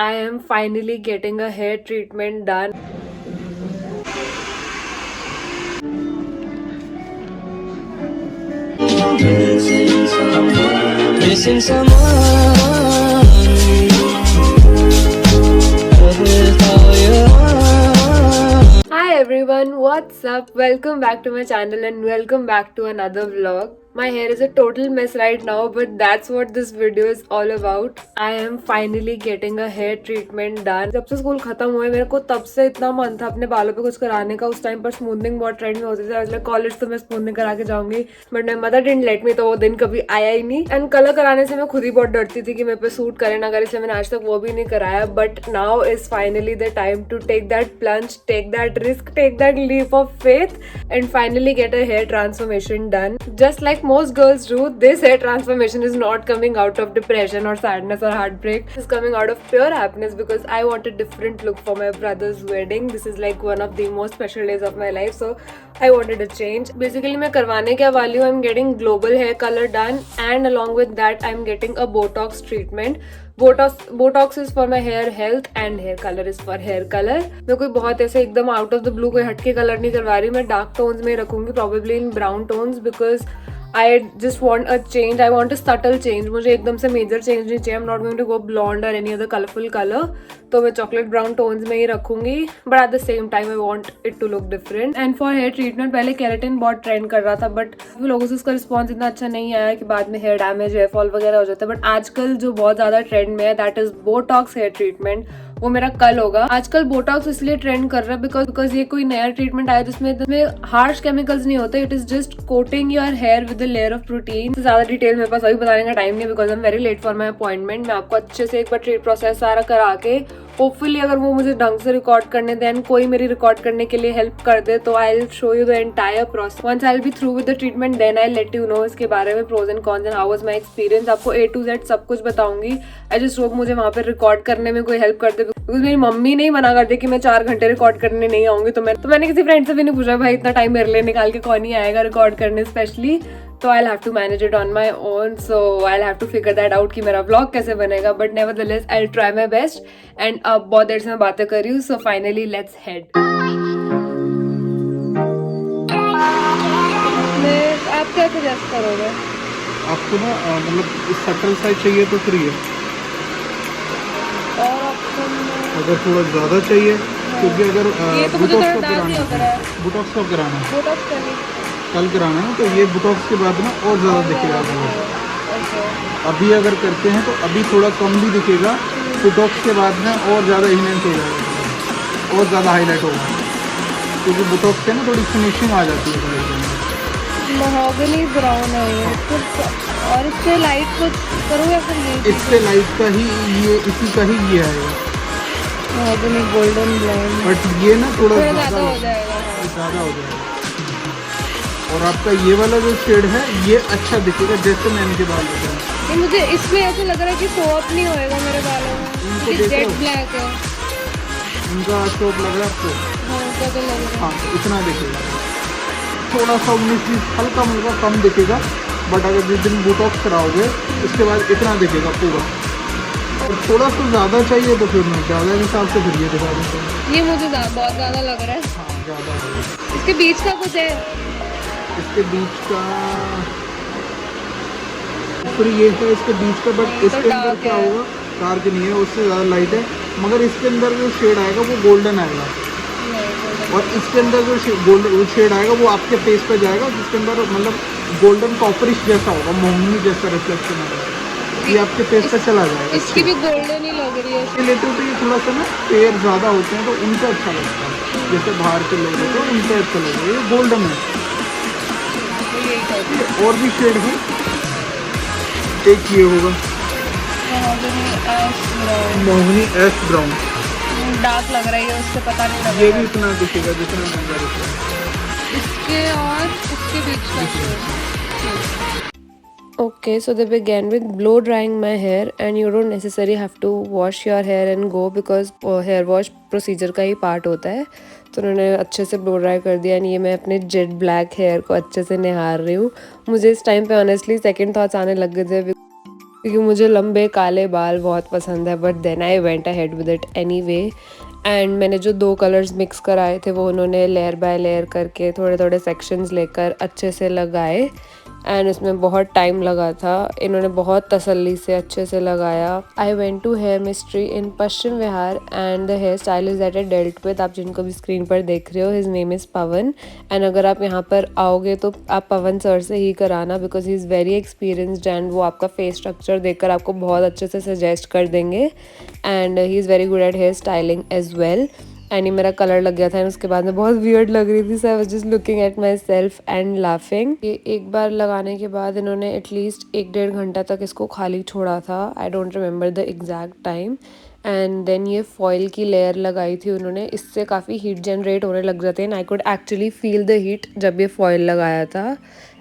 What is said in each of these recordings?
I am finally getting a hair treatment done. Missing someone without you. Hi everyone, what's up? Welcome back to my channel and welcome back to another vlog. My hair is a total mess right now, but that's what this video is all about. I am finally getting a hair treatment done. जब से school खत्म हुए मेरे को तब से इतना मन था अपने बालों पे कुछ कराने का. उस टाइम पर स्मूथनिंग बहुत ट्रेंड में होती थी. कॉलेज तो मैं स्मूथनिंग करा के जाऊंगी, but my mother didn't let me, तो वो दिन कभी आया ही नहीं. एंड कलर कराने से मैं खुद ही बहुत डरती थी कि मेरे पे सूट करे ना करे, इसलिए मैंने आज तक वो भी नहीं कराया. But now is finally the time to take that plunge, take that risk, take that leap of faith and finally get a hair transformation done. Just like most girls do, this hair transformation is not coming out of depression or sadness or heartbreak. It's coming out of pure happiness because I want a different look for my brother's wedding. This is like one of the most special days of my life, so I wanted a change. Basically मैं करवाने क्या वाली हूँ, I'm getting global hair color done and along with that I'm getting a Botox treatment. Botox is for my hair health and hair color is for hair color. मैं कोई बहुत ऐसे एकदम आउट ऑफ द ब्लू कोई हटके colour नहीं करवा रही. मैं डार्क टोन्स में रखूंगी, probably in brown tones, because I just want a change. I want a subtle change. मुझे एकदम से मेजर चेंज नहीं चाहिए. I am not going to go blonde और एनी अदर कलरफुल कलर. तो मैं चॉकलेट ब्राउन टोन्स में ही रखूंगी, but at the same time I want it to look different. And for hair treatment पहले keratin बहुत ट्रेंड कर रहा था, बट लोगों से उसका रिस्पॉन्स इतना अच्छा नहीं आया कि बाद में हेयर डैमेज, हेयर फॉल वगैरह हो जाता है. बट आजकल जो बहुत ज्यादा ट्रेंड में है that is botox hair treatment. वो मेरा कल होगा. आजकल बोटॉक्स इसलिए ट्रेंड कर रहा है बिकॉज ये कोई नया ट्रीटमेंट आया जिसमें हार्श केमिकल्स नहीं होते. It is just coating your hair with a layer of protein. ज्यादा डिटेल मेरे पास अभी बताने का टाइम नहीं because I am very late for my appointment. मैं आपको अच्छे से एक बार ट्रीट प्रोसेस सारा करा के, होपफुली अगर वो मुझे ढंग से रिकॉर्ड करने दें, कोई मेरी रिकॉर्ड करने के लिए हेल्प कर दे, तो I will show you the entire process. Once I will be through with the treatment then I let you know इसके बारे में pros and cons and how was my experience. आपको A to Z सब कुछ बताऊंगी. I just hope मुझे वहाँ पे रिकॉर्ड करने में कोई हेल्प कर दे, बिकॉज मेरी मम्मी नहीं मना कर दे कि मैं 4 घंटे रिकॉर्ड करने नहीं आऊंगी. तो मैंने किसी फ्रेंड से भी नहीं पूछा भाई इतना टाइम मेरे लिए निकाल के कौन ही आएगा रिकॉर्ड करने स्पेशली. तो I'll have to manage it on my own, so I'll have to figure that out कि मेरा vlog कैसे बनेगा. But nevertheless I'll try my best. And अब बहुत देर से मैं बातें कर रही हूँ, so finally let's head. आप क्या सजेस्ट करोगे? आपको ना मतलब सटल साइज चाहिए तो फ्री है, और ऑप्शन अगर थोड़ा ज़्यादा चाहिए क्योंकि अगर ये तो मुझे थोड़ा डार्क ही लग रहा है. बुटॉक्स कब कराना है? बोटॉक्स करनी. कल कराना है, तो ये बुटॉक्स के बाद ना और ज़्यादा दिखेगा आपको. अभी अगर करते हैं तो अभी थोड़ा कम भी दिखेगा, बुटॉक्स के बाद ना और ज़्यादा इन्हेंस हो जाएगा और ज़्यादा हाईलाइट होगा, क्योंकि बुटॉक्स से ना थोड़ी फिनिशिंग आ जाती है कलर के अंदर. महोगनी ब्राउन है ये और इससे लाइट कुछ करूँ या फिर ये इससे लाइट का ही ये इसी का ही ये आएगा, महोगनी गोल्डन ब्राउन. बट ये ना थोड़ा ज़्यादा हो जाएगा. ज़्यादा हो जाएगा. और आपका ये वाला जो शेड है ये अच्छा दिखेगा जैसे मैंने के बाल होते हैं. मुझे इसमें ऐसा लग रहा है कि सोअप नहीं होएगा मेरे बालों में. इनको जेट देखो, ब्लैक है. इनका शॉप लग रहा है आपको. हाँ क्या तो लग रहा हाँ, तो इतना दिखेगा. थोड़ा सा 19-20 हल्का मुल्का कम दिखेगा, बट अगर जिस दिन बोटॉक्स कराओगे उसके बाद इतना दिखेगा पूरा. और थोड़ा सा ज़्यादा चाहिए तो फिर मैं ज़्यादा हिसाब से फिर ये दिखा देता हूँ. है. ये मुझे बहुत ज़्यादा लग रहा है. हाँ ज़्यादा है. इसके बीच का कुछ है. इसके बीच का फिर ये है इसके बीच का, बट इसके अंदर क्या होगा, डार्क नहीं है, उससे ज़्यादा लाइट है, मगर इसके अंदर जो शेड आएगा वो गोल्डन आएगा. और इसके अंदर जो शेड आएगा वो आपके फेस पे जाएगा, जिसके अंदर मतलब गोल्डन कॉपरिश जैसा होगा, मोहनी जैसा रिफ्लेक्शन आएगा. ये आपके फेस पे चला जाएगा. इसकी भी गोल्डन ही लग रही है. रिलेटिव तो ये थोड़ा सा ना पेयर ज़्यादा होते हैं तो उनको अच्छा लगता है, जैसे बाहर के लोग होते हैं उनको अच्छा लगता है. ये गोल्डन है. और भी शेड है, एक ये होगा मोहनी एश ब्राउन. डार्क लग रही है, उससे पता नहीं लग ये रहा भी है. इतना दिखेगा जितना महंगा दिखेगा. इसके और इसके बीच का. Okay, so they began with blow drying my hair and you don't necessarily have to wash your hair and go because hair wash procedure का ही part होता है. तो उन्होंने अच्छे से ब्लो ड्राई कर दिया. ये मैं अपने जेट ब्लैक हेयर को अच्छे से निहार रही हूँ. मुझे इस टाइम पे ऑनेस्टली सेकंड थॉट्स आने लग गए थे क्योंकि मुझे लंबे काले बाल बहुत पसंद है, but then I went ahead with it anyway. And मैंने जो 2 कलर्स मिक्स कराए थे वो उन्होंने लेयर बाय लेयर करके थोड़े थोड़े सेक्शंस लेकर अच्छे से लगाए। एंड उसमें बहुत टाइम लगा था, इन्होंने बहुत तसल्ली से अच्छे से लगाया। I went to Hair Mystery in Paschim Vihar and the hair stylist that I dealt with, आप जिनको भी स्क्रीन पर देख रहे हो, his name is Pawan. And अगर आप यहाँ पर आओगे तो आप पवन सर से ही कराना, because he is very experienced and वो आपका फेस स्ट्रक्चर देखकर आपको बहुत अच्छे से सजेस्ट कर देंगे। And he is very good at hair styling as well. And ये मेरा कलर लग गया था एंड उसके बाद में बहुत वियर्ड लग रही थी, so I was just looking at myself and laughing. ये एक बार लगाने के बाद इन्होंने एटलीस्ट 1-1.5 घंटा तक इसको खाली छोड़ा था, I don't remember the exact time. And then ये फॉयल की लेयर लगाई थी उन्होंने, इससे काफ़ी हीट जनरेट होने लग जाते हैं। I could actually feel the heat जब ये फॉयल लगाया था।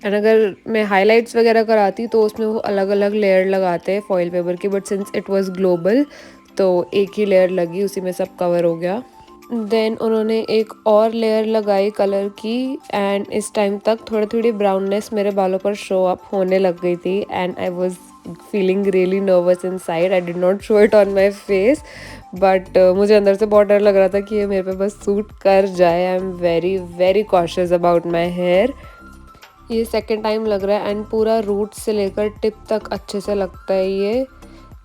एंड अगर मैं हाईलाइट्स वगैरह कराती तो उसमें वो अलग अलग लेयर लगाते हैं फॉयल पेपर की, but since it was global तो एक ही लेयर लगी, उसी में सब कवर हो गया। देन उन्होंने एक और लेयर लगाई कलर की एंड इस टाइम तक थोड़ी थोड़ी ब्राउननेस मेरे बालों पर शो अप होने लग गई थी and I was feeling really nervous inside. I did not show it on my face, but मुझे अंदर से बहुत डर लग रहा था कि ये मेरे पे बस सूट कर जाए। I am very very cautious about my hair. ये सेकेंड टाइम लग रहा है एंड पूरा रूट से लेकर टिप तक अच्छे से लगता है ये।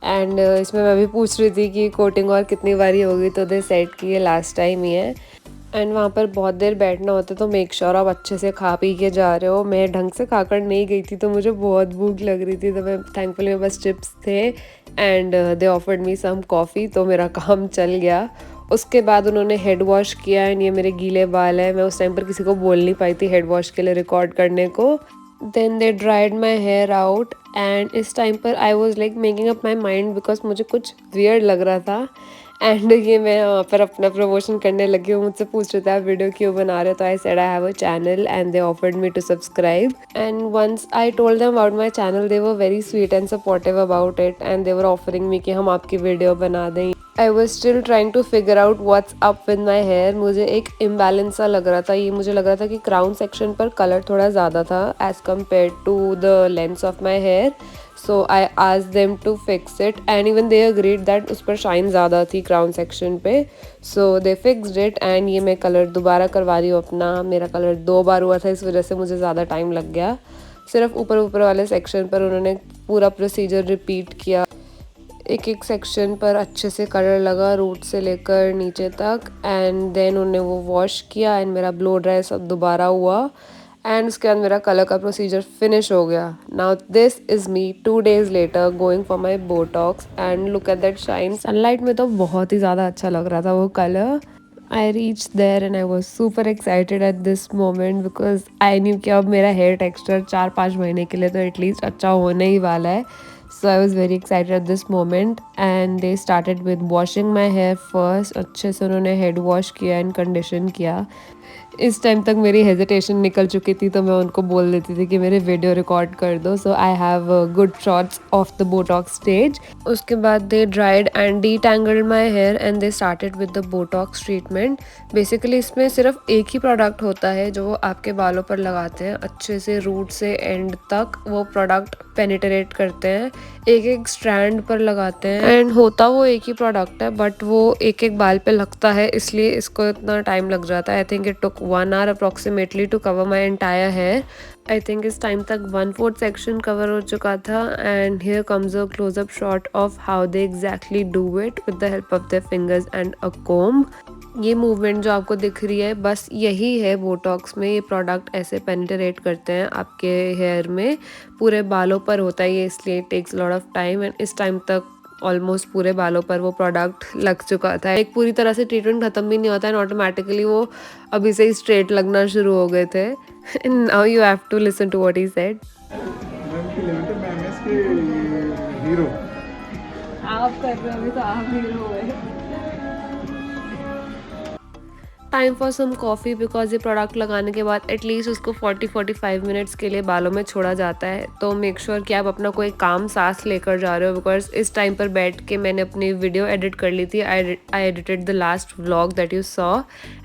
एंड इसमें मैं भी पूछ रही थी कि कोटिंग और कितनी बारी होगी, तो दे सेट कि ये लास्ट टाइम ही है। एंड वहाँ पर बहुत देर बैठना होता है तो मेक श्योर आप अच्छे से खा पी के जा रहे हो। मैं ढंग से खाकर नहीं गई थी तो मुझे बहुत भूख लग रही थी, तो मैं थैंकफुली मेरे पास चिप्स थे and they offered me some coffee, तो मेरा काम चल गया। उसके बाद उन्होंने हेड वॉश किया एंड ये मेरे गीले बाल हैं, मैं उस टाइम पर किसी को बोल नहीं पाई थी हेड वॉश के लिए रिकॉर्ड करने को। Then they dried my hair out and इस टाइम पर I was like making up my mind because मुझे कुछ वियर्ड लग रहा था। एंड ये मैं यहाँ पर अपना प्रमोशन करने लगी हूँ, मुझसे पूछ रहे थे आप वीडियो क्यों बना रहे हो, तो I said I have a channel and they offered me to subscribe. And once I told them about my channel they were very sweet and supportive about it and they were offering me कि हम आपकी video बना दें। I was still trying to figure out what's up with my hair. मुझे एक imbalance सा लग रहा था, ये मुझे लग रहा था कि क्राउन सेक्शन पर कलर थोड़ा ज़्यादा था as compared to the length of my hair. So I asked them to fix it and even they agreed that उस पर शाइन ज़्यादा थी क्राउन सेक्शन पे। So they fixed it and ये मैं कलर दोबारा करवा रही हूँ अपना। मेरा कलर 2 बार हुआ था, इस वजह से मुझे ज़्यादा टाइम लग गया। सिर्फ ऊपर ऊपर वाले सेक्शन पर उन्होंने पूरा प्रोसीजर रिपीट किया, एक एक सेक्शन पर अच्छे से कलर लगा रूट से लेकर नीचे तक। एंड देन उन्होंने वो वॉश किया एंड मेरा ब्लो ड्राई सब दोबारा हुआ एंड उसके बाद मेरा कलर का प्रोसीजर फिनिश हो गया। Now this is me 2 days later going for my botox and look at that shine. Sunlight में तो बहुत ही ज़्यादा अच्छा लग रहा था वो colour. I reach there and I was super excited at this moment because I knew कि अब मेरा हेयर टेक्स्चर 4-5 महीने के लिए तो एटलीस्ट अच्छा होने ही वाला है। So I was very excited at this moment and they started with washing my hair first। अच्छे से उन्होंने head wash किया and condition किया। इस टाइम तक मेरी हेजिटेशन निकल चुकी थी तो मैं उनको बोल देती थी कि मेरे वीडियो रिकॉर्ड कर दो, so I have good shots of the Botox stage. उसके बाद they dried and detangled my hair and they started with the Botox treatment. Basically इसमें सिर्फ एक ही प्रोडक्ट होता है जो वो आपके बालों पर लगाते हैं, अच्छे से रूट से एंड तक वो प्रोडक्ट पेनिट्रेट करते हैं, एक एक स्ट्रैंड पर लगाते हैं। एंड होता वो एक ही प्रोडक्ट है बट वो एक एक बाल पे लगता है, इसलिए इसको इतना टाइम लग जाता है। I think it took 1 hour approximately to cover my entire hair. I think इस टाइम तक 1/4 सेक्शन कवर हो चुका था and here comes a closeup shot of how they exactly do it with the help of their fingers and a comb. ये movement जो आपको दिख रही है बस यही है बोटॉक्स में, ये प्रोडक्ट ऐसे पेनिट्रेट करते हैं आपके हेयर में, पूरे बालों पर होता है ये, इसलिए takes lot of time. And इस टाइम तक ऑलमोस्ट पूरे बालों पर वो प्रोडक्ट लग चुका था। एक पूरी तरह से ट्रीटमेंट ख़त्म भी नहीं होता है एंड ऑटोमेटिकली वो अभी से ही स्ट्रेट लगना शुरू हो गए थे। Now you have to listen to what he said. Hero आप कर रहे हो अभी तो आप हीरो हुए। Time for some coffee because ये प्रोडक्ट लगाने के बाद एटलीस्ट उसको 40-45 मिनट्स के लिए बालों में छोड़ा जाता है, तो मेक श्योर कि आप अपना कोई काम सांस लेकर जा रहे हो बिकॉज इस टाइम पर बैठ के मैंने अपनी वीडियो एडिट कर ली थी। I edited the last vlog that you saw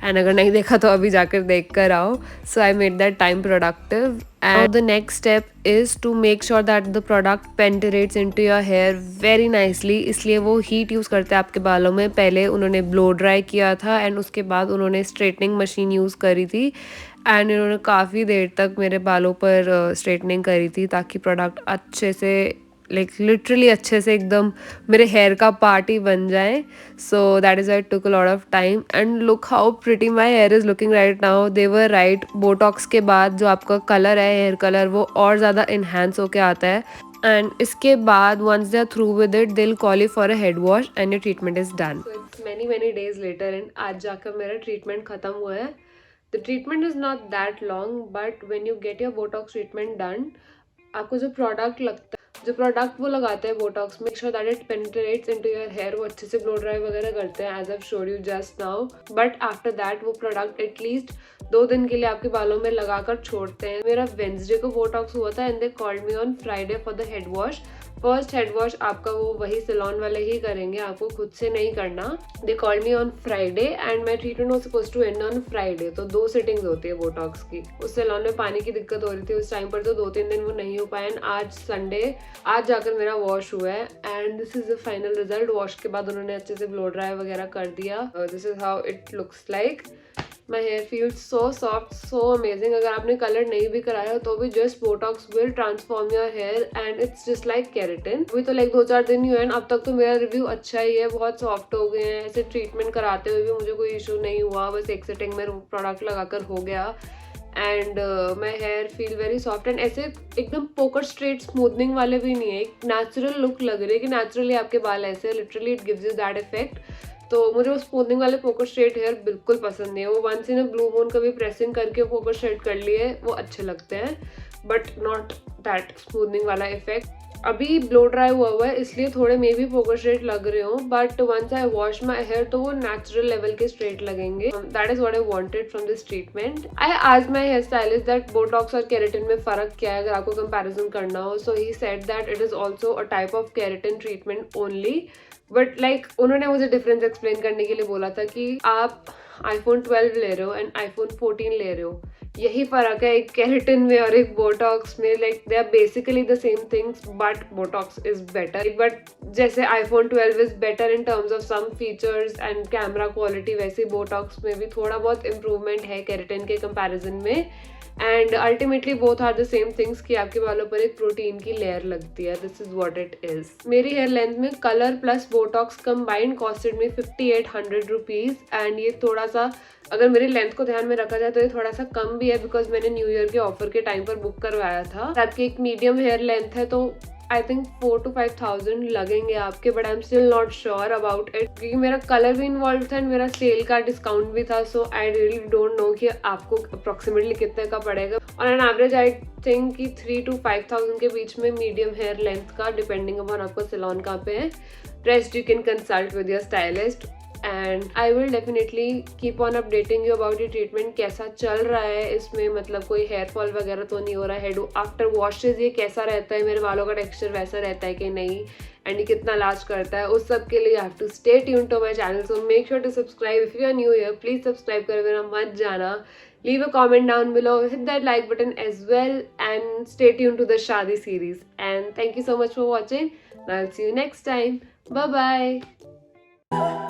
and अगर नहीं देखा तो अभी जाकर देख कर आओ। So I made that time productive And the next step is to make sure that the product penetrates into your hair very nicely. इसलिए वो हीट यूज़ करते हैं आपके बालों में. पहले उन्होंने ब्लो ड्राई किया था एंड उसके बाद उन्होंने स्ट्रेटनिंग मशीन यूज़ करी थी एंड इन्होंने काफ़ी देर तक मेरे बालों पर स्ट्रेटनिंग करी थी ताकि प्रोडक्ट अच्छे से लाइक लिटरली अच्छे से एकदम मेरे हेयर का पार्ट ही बन जाए. So that is I took a lot of time and look how pretty my here is looking right now. They were right, Botox के बाद जो आपका कलर है हेयर कलर वो और ज़्यादा इन्हेंस होके आता है. एंड इसके बाद once they are through with it they will call you for a head wash and your treatment is done. So it's many days later and आज जाकर मेरा ट्रीटमेंट ख़त्म हुआ है. The treatment is not that long but when you get your Botox treatment done, आपको जो product लगता है, जो प्रोडक्ट वो लगाते हैं Botox, make sure that it penetrates into your hair. वो अच्छे से ब्लो ड्राई वगैरह करते हैं as I showed you just now. But after that वो प्रोडक्ट एटलीस्ट 2 दिन के लिए आपके बालों में लगाकर छोड़ते हैं. मेरा वेंसडे को बोटॉक्स हुआ था and they called me on Friday for the head wash. First head wash आपका वो वही सैलून वाले ही करेंगे, आपको खुद से नहीं करना. They called me on Friday and my treatment was supposed to end on Friday. तो 2 सिटिंग्स होती है बोटॉक्स की. उस सैलून में पानी की दिक्कत हो रही थी उस टाइम पर, तो 2-3 दिन वो नहीं हो पाए. आज संडे, आज जाकर मेरा वॉश हुआ है and this is the final result. Wash के बाद उन्होंने अच्छे से ब्लो ड्राई वगैरह कर दिया. This is how it looks like. My hair feels so soft, so amazing. अगर आपने कलर नहीं भी कराया हो तो भी just Botox will transform your hair and it's just like keratin. अभी तो लाइक 2-4 दिन ही हुए हैं, अब तक तो मेरा रिव्यू अच्छा ही है. बहुत सॉफ्ट हो गए हैं. ऐसे ट्रीटमेंट कराते हुए भी मुझे कोई इशू नहीं हुआ. बस एक सेटिंग में प्रोडक्ट लगाकर हो गया and my hair feel very soft and ऐसे एकदम पोकर स्ट्रेट स्मूथनिंग वाले भी नहीं है. एक नेचुरल लुक लग रही है कि नेचुरली आपके बाल ऐसे, literally it gives you that effect. तो मुझे वो स्मूथनिंग वाले पोकर स्ट्रेट हेयर बिल्कुल पसंद नहीं है. वो once in a blue moon कभी प्रेसिंग करके पोकर स्ट्रेट कर लिए वो अच्छे लगते हैं बट नॉट दैट स्मूथनिंग वाला इफेक्ट. अभी ब्लो ड्राई हुआ है इसलिए थोड़े मे भी पोकर स्ट्रेट लग रहे हो but once I wash my hair तो वो नेचुरल लेवल के स्ट्रेट लगेंगे. That is what I wanted from this treatment. I asked my hair stylist that Botox और केराटिन में फर्क क्या है अगर आपको कंपैरिजन करना हो. So he said that it is also a type of keratin treatment only. But like उन्होंने मुझे डिफरेंस एक्सप्लेन करने के लिए बोला था कि आप iPhone 12 ले रहे हो एंड iPhone 14 ले रहे हो, यही फर्क है एक केराटिन में और एक बोटॉक्स में. Like they are basically the same things but Botox is better. But जैसे iPhone 12 is better in terms of some features and camera quality, वैसे बोटॉक्स में भी थोड़ा बहुत इम्प्रूवमेंट है केराटिन के कंपैरिजन में. And ultimately both are the same things कि आपके बालों पर एक प्रोटीन की लेयर लगती है. This is what it is. मेरी हेयर लेंथ में colour plus Botox combined costed में 5800 रुपीज एंड ये थोड़ा सा अगर मेरी लेंथ को ध्यान में रखा जाए तो ये थोड़ा सा कम भी है बिकॉज मैंने न्यू ईयर के ऑफर के टाइम पर बुक करवाया था. आपकी एक मीडियम हेयर लेंथ है तो आई थिंक 4,000 to 5,000 लगेंगे आपके. But I am still not sure about it क्योंकि मेरा कलर भी इन्वॉल्व था एंड मेरा सेल का डिस्काउंट भी था. सो आई रियली डोंट नो कि आपको अप्रोक्सीमेटली कितने का पड़ेगा. On an average I think कि 3,000 to 5,000 के बीच में मीडियम हेयर लेंथ का, डिपेंडिंग अपॉन आपका सैलून कहाँ पे है. Rest you can consult with your stylist and I will definitely keep on updating you about ये ट्रीटमेंट कैसा चल रहा है. इसमें मतलब कोई हेयर फॉल वगैरह तो नहीं हो रहा है. हेड आफ्टर वॉशेज ये कैसा रहता है, मेरे बालों का टेक्सचर वैसा रहता है कि नहीं एंड ये कितना लास्ट करता है, उस सब के लिए have to stay tuned to my channel. So make sure to subscribe. If you are new here please subscribe कर देना मत जाना. Leave a comment down below, hit that like button as well and stay tuned to the Shadi series. And thank you so much for watching. I'll see you next time. Bye bye.